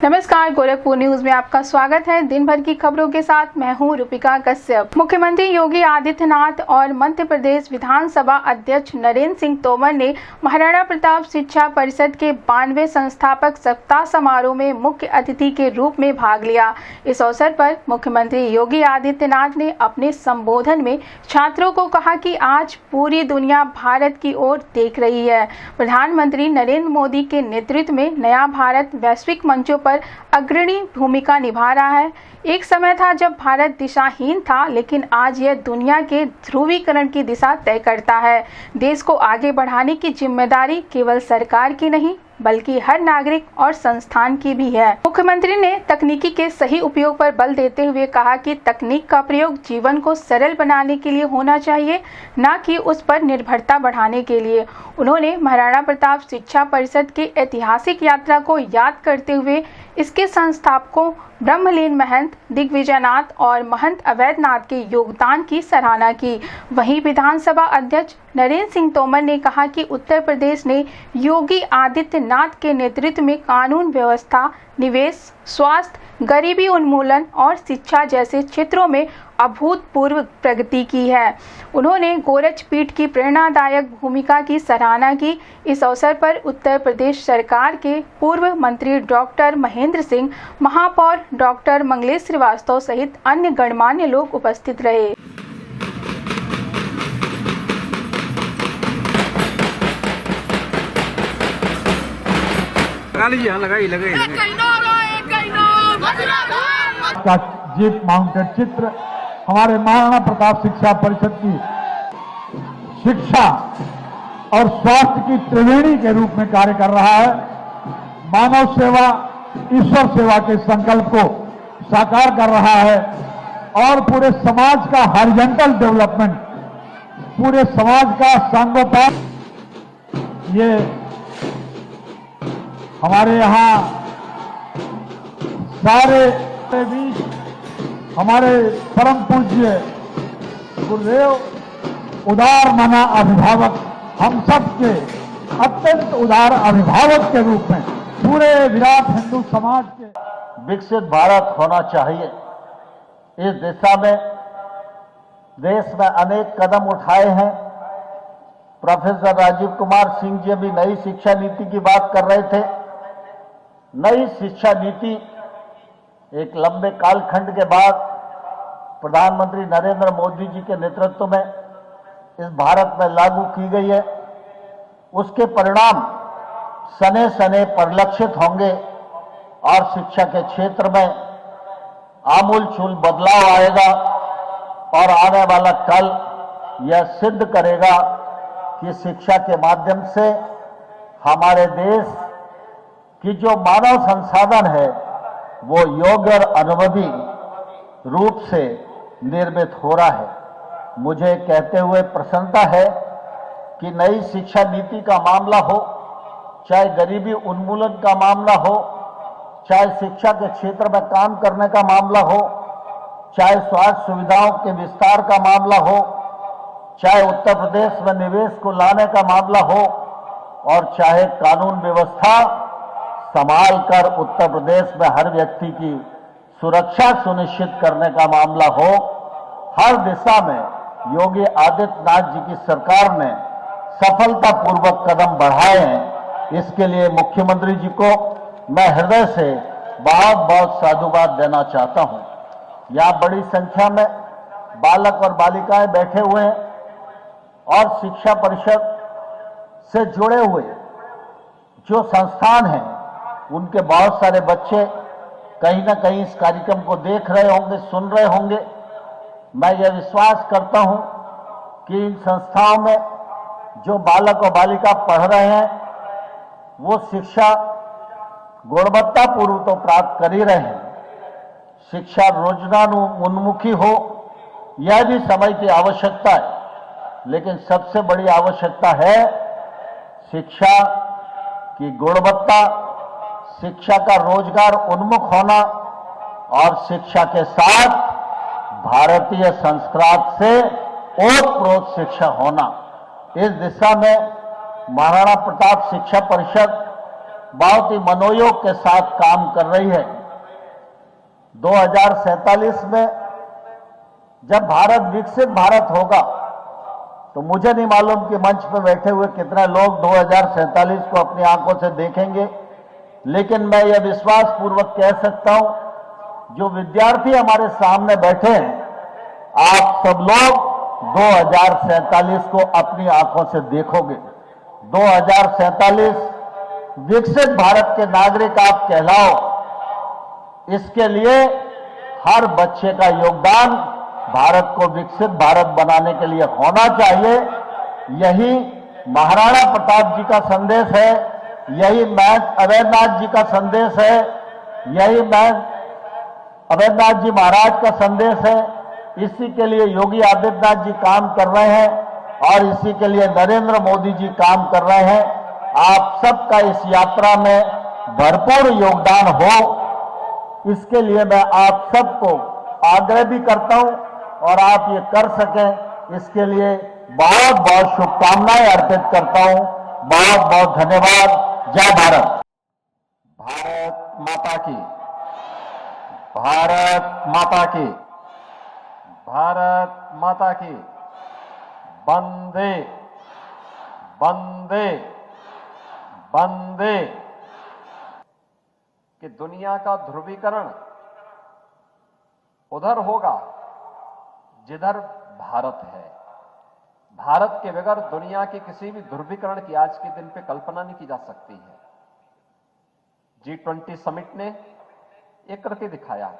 नमस्कार, गोरखपुर न्यूज में आपका स्वागत है। दिन भर की खबरों के साथ मैं हूं रूपिका कश्यप। मुख्यमंत्री योगी आदित्यनाथ और मध्य प्रदेश विधानसभा अध्यक्ष नरेंद्र सिंह तोमर ने महाराणा प्रताप शिक्षा परिषद के 92वें संस्थापक सप्ताह समारोह में मुख्य अतिथि के रूप में भाग लिया। इस अवसर पर मुख्यमंत्री योगी आदित्यनाथ ने अपने संबोधन में छात्रों को कहा कि आज पूरी दुनिया भारत की ओर देख रही है। प्रधानमंत्री नरेंद्र मोदी के नेतृत्व में नया भारत वैश्विक मंचों पर अग्रणी भूमिका निभा रहा है। एक समय था जब भारत दिशाहीन था, लेकिन आज यह दुनिया के ध्रुवीकरण की दिशा तय करता है। देश को आगे बढ़ाने की जिम्मेदारी केवल सरकार की नहीं, बल्कि हर नागरिक और संस्थान की भी है। मुख्यमंत्री ने तकनीकी के सही उपयोग पर बल देते हुए कहा कि तकनीक का प्रयोग जीवन को सरल बनाने के लिए होना चाहिए, न कि उस पर निर्भरता बढ़ाने के लिए। उन्होंने महाराणा प्रताप शिक्षा परिषद की ऐतिहासिक यात्रा को याद करते हुए इसके संस्थापकों ब्रह्मलीन महंत दिग्विजयनाथ और महंत अवैधनाथ के योगदान की सराहना की। वहीं विधानसभा अध्यक्ष नरेंद्र सिंह तोमर ने कहा कि उत्तर प्रदेश ने योगी आदित्यनाथ के नेतृत्व में कानून व्यवस्था, निवेश, स्वास्थ्य, गरीबी उन्मूलन और शिक्षा जैसे क्षेत्रों में अभूतपूर्व प्रगति की है। उन्होंने गोरक्षपीठ की प्रेरणादायक भूमिका की सराहना की। इस अवसर पर उत्तर प्रदेश सरकार के पूर्व मंत्री डॉक्टर महेंद्र सिंह, महापौर डॉक्टर मंगलेश श्रीवास्तव सहित अन्य गणमान्य लोग उपस्थित रहे। का जीप माउंटेड चित्र हमारे महाराणा प्रताप शिक्षा परिषद की शिक्षा और स्वास्थ्य की त्रिवेणी के रूप में कार्य कर रहा है। मानव सेवा ईश्वर सेवा के संकल्प को साकार कर रहा है और पूरे समाज का हॉरिजॉन्टल डेवलपमेंट, पूरे समाज का सांगोपांग, ये हमारे यहाँ सारे बीच हमारे परम पूज्य गुरुदेव उदार मना अभिभावक, हम सब के अत्यंत उदार अभिभावक के रूप में पूरे विराट हिंदू समाज के विकसित भारत होना चाहिए। इस दिशा में देश में अनेक कदम उठाए हैं। प्रोफेसर राजीव कुमार सिंह जी भी नई शिक्षा नीति की बात कर रहे थे। नई शिक्षा नीति एक लंबे कालखंड के बाद प्रधानमंत्री नरेंद्र मोदी जी के नेतृत्व में इस भारत में लागू की गई है। उसके परिणाम सने सने परिलक्षित होंगे और शिक्षा के क्षेत्र में आमूलचूल बदलाव आएगा और आने वाला कल यह सिद्ध करेगा कि शिक्षा के माध्यम से हमारे देश की जो मानव संसाधन है वो योग्य और अनुभवी रूप से निर्मित हो रहा है। मुझे कहते हुए प्रसन्नता है कि नई शिक्षा नीति का मामला हो, चाहे गरीबी उन्मूलन का मामला हो, चाहे शिक्षा के क्षेत्र में काम करने का मामला हो, चाहे स्वास्थ्य सुविधाओं के विस्तार का मामला हो, चाहे उत्तर प्रदेश में निवेश को लाने का मामला हो, और चाहे कानून व्यवस्था संभाल कर उत्तर प्रदेश में हर व्यक्ति की सुरक्षा सुनिश्चित करने का मामला हो, हर दिशा में योगी आदित्यनाथ जी की सरकार ने सफलतापूर्वक कदम बढ़ाए हैं। इसके लिए मुख्यमंत्री जी को मैं हृदय से बहुत बहुत साधुवाद देना चाहता हूं। यहाँ बड़ी संख्या में बालक और बालिकाएं बैठे हुए हैं और शिक्षा परिषद से जुड़े हुए जो संस्थान हैं उनके बहुत सारे बच्चे कहीं ना कहीं इस कार्यक्रम को देख रहे होंगे, सुन रहे होंगे। मैं यह विश्वास करता हूं कि इन संस्थाओं में जो बालक और बालिका पढ़ रहे हैं वो शिक्षा गुणवत्तापूर्ण तो प्राप्त कर ही रहे हैं। शिक्षा रोजगारोन्मुखी हो, यह भी समय की आवश्यकता है, लेकिन सबसे बड़ी आवश्यकता है शिक्षा की गुणवत्ता, शिक्षा का रोजगार उन्मुख होना और शिक्षा के साथ भारतीय संस्कृत से ओतप्रोत शिक्षा होना। इस दिशा में महाराणा प्रताप शिक्षा परिषद बहुत ही मनोयोग के साथ काम कर रही है। 2047 में जब भारत विकसित भारत होगा तो मुझे नहीं मालूम कि मंच पर बैठे हुए कितने लोग 2047 को अपनी आंखों से देखेंगे, लेकिन मैं यह विश्वास पूर्वक कह सकता हूं, जो विद्यार्थी हमारे सामने बैठे हैं, आप सब लोग 2047 को अपनी आंखों से देखोगे। 2047 विकसित भारत के नागरिक आप कहलाओ, इसके लिए हर बच्चे का योगदान भारत को विकसित भारत बनाने के लिए होना चाहिए। यही महाराणा प्रताप जी का संदेश है, यही महंत अवैधनाथ जी का संदेश है, यही महंत अवैधनाथ जी महाराज का संदेश है। इसी के लिए योगी आदित्यनाथ जी काम कर रहे हैं और इसी के लिए नरेंद्र मोदी जी काम कर रहे हैं। आप सबका इस यात्रा में भरपूर योगदान हो, इसके लिए मैं आप सबको आग्रह भी करता हूं और आप ये कर सकें, इसके लिए बहुत बहुत शुभकामनाएं अर्पित करता हूं। बहुत बहुत धन्यवाद। जय भारत। भारत माता की, भारत माता की, भारत माता की। वंदे वंदे वंदे। कि दुनिया का ध्रुवीकरण उधर होगा जिधर भारत है। भारत के बगैर दुनिया के किसी भी ध्रुवीकरण की आज के दिन पे कल्पना नहीं की जा सकती है। G20 समिट ने एक करके दिखाया।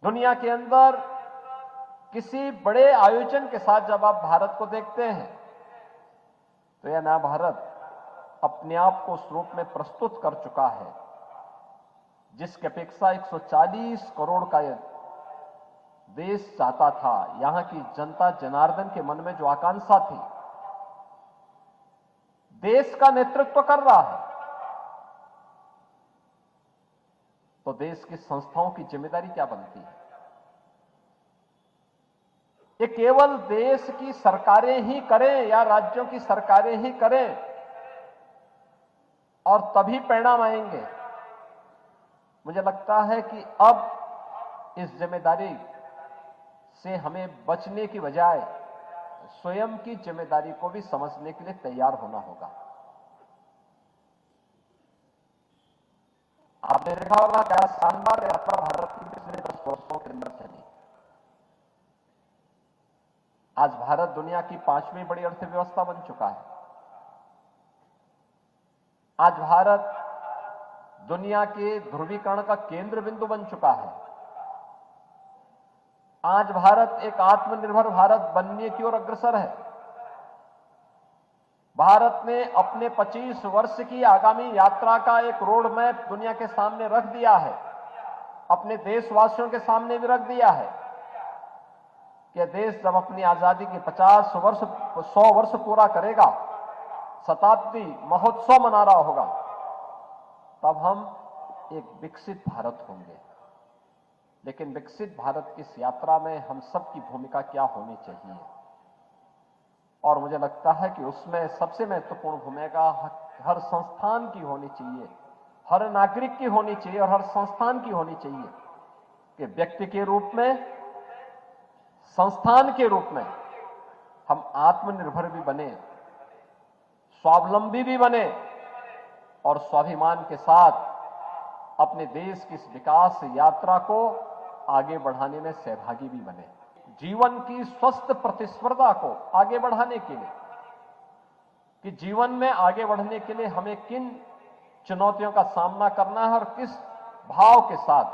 दुनिया के अंदर किसी बड़े आयोजन के साथ जब आप भारत को देखते हैं तो यह नया भारत अपने आप को उस रूप में प्रस्तुत कर चुका है जिसकी अपेक्षा 140 करोड़ का यह देश चाहता था। यहां की जनता जनार्दन के मन में जो आकांक्षा थी, देश का नेतृत्व कर रहा है, तो देश की संस्थाओं की जिम्मेदारी क्या बनती है? ये केवल देश की सरकारें ही करें या राज्यों की सरकारें ही करें और तभी परिणाम आएंगे? मुझे लगता है कि अब इस जिम्मेदारी से हमें बचने की बजाय स्वयं की जिम्मेदारी को भी समझने के लिए तैयार होना होगा। आपने देखा होगा क्या शानदार यात्रा भारत की पिछले 10 वर्षों के अंदर चली। आज भारत दुनिया की 5वीं बड़ी अर्थव्यवस्था बन चुका है। आज भारत दुनिया के ध्रुवीकरण का केंद्र बिंदु बन चुका है। आज भारत एक आत्मनिर्भर भारत बनने की ओर अग्रसर है। भारत ने अपने 25 वर्ष की आगामी यात्रा का एक रोड मैप दुनिया के सामने रख दिया है, अपने देशवासियों के सामने भी रख दिया है कि देश जब अपनी आजादी के 50 वर्ष 100 वर्ष पूरा करेगा, शताब्दी महोत्सव मना रहा होगा, तब हम एक विकसित भारत होंगे। लेकिन विकसित भारत की इस यात्रा में हम सबकी भूमिका क्या होनी चाहिए? और मुझे लगता है कि उसमें सबसे महत्वपूर्ण भूमिका हर संस्थान की होनी चाहिए, हर नागरिक की होनी चाहिए और हर संस्थान की होनी चाहिए कि व्यक्ति के रूप में, संस्थान के रूप में हम आत्मनिर्भर भी बने, स्वावलंबी भी बने और स्वाभिमान के साथ अपने देश की इस विकास यात्रा को आगे बढ़ाने में सहभागी भी बने। जीवन की स्वस्थ प्रतिस्पर्धा को आगे बढ़ाने के लिए, कि जीवन में आगे बढ़ने के लिए हमें किन चुनौतियों का सामना करना है और किस भाव के साथ,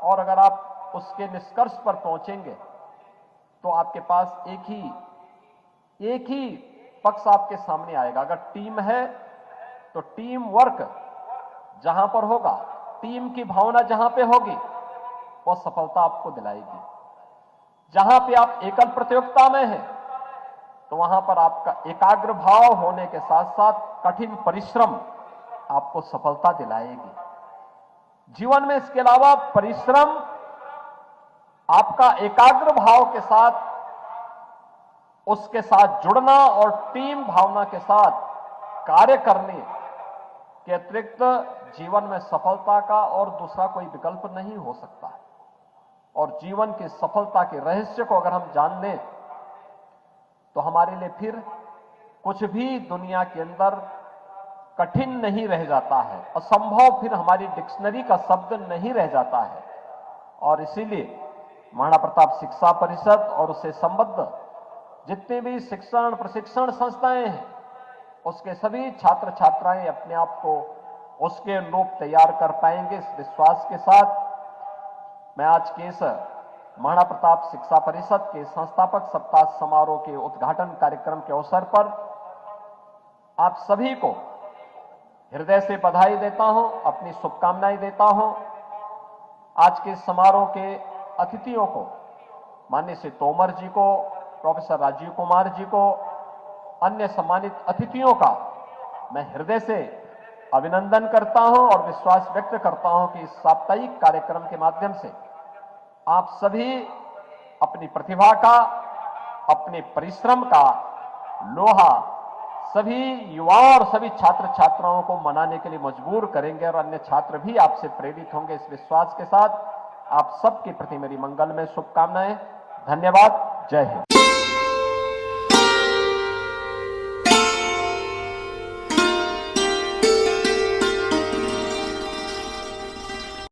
और अगर आप उसके निष्कर्ष पर पहुंचेंगे तो आपके पास एक ही पक्ष आपके सामने आएगा। अगर टीम है तो टीम वर्क जहां पर होगा, टीम की भावना जहां पे होगी, वो सफलता आपको दिलाएगी। जहां पे आप एकल प्रतियोगिता में हैं तो वहां पर आपका एकाग्र भाव होने के साथ साथ कठिन परिश्रम आपको सफलता दिलाएगी। जीवन में इसके अलावा परिश्रम आपका एकाग्र भाव के साथ, उसके साथ जुड़ना और टीम भावना के साथ कार्य करने के अतिरिक्त जीवन में सफलता का और दूसरा कोई विकल्प नहीं हो सकता है। और जीवन की सफलता के रहस्य को अगर हम जान लें तो हमारे लिए फिर कुछ भी दुनिया के अंदर कठिन नहीं रह जाता है, असंभव फिर हमारी डिक्शनरी का शब्द नहीं रह जाता है। और इसीलिए महाराणा प्रताप शिक्षा परिषद और उससे संबद्ध जितने भी शिक्षण प्रशिक्षण संस्थाएं हैं उसके सभी छात्र छात्राएं अपने आप को उसके अनुरूप तैयार कर पाएंगे। इस विश्वास के साथ मैं आज के इस महाराणा प्रताप शिक्षा परिषद के संस्थापक सप्ताह समारोह के उद्घाटन कार्यक्रम के अवसर पर आप सभी को हृदय से बधाई देता हूं, अपनी शुभकामनाएं देता हूं। आज के समारोह के अतिथियों को, माननीय श्री तोमर जी को, प्रोफेसर राजीव कुमार जी को, अन्य सम्मानित अतिथियों का मैं हृदय से अभिनंदन करता हूं और विश्वास व्यक्त करता हूं कि इस साप्ताहिक कार्यक्रम के माध्यम से आप सभी अपनी प्रतिभा का, अपने परिश्रम का लोहा सभी युवाओं और सभी छात्र छात्राओं को मनाने के लिए मजबूर करेंगे और अन्य छात्र भी आपसे प्रेरित होंगे। इस विश्वास के साथ आप सबके प्रति मेरी मंगलमय शुभकामनाएं। धन्यवाद। जय हिंद।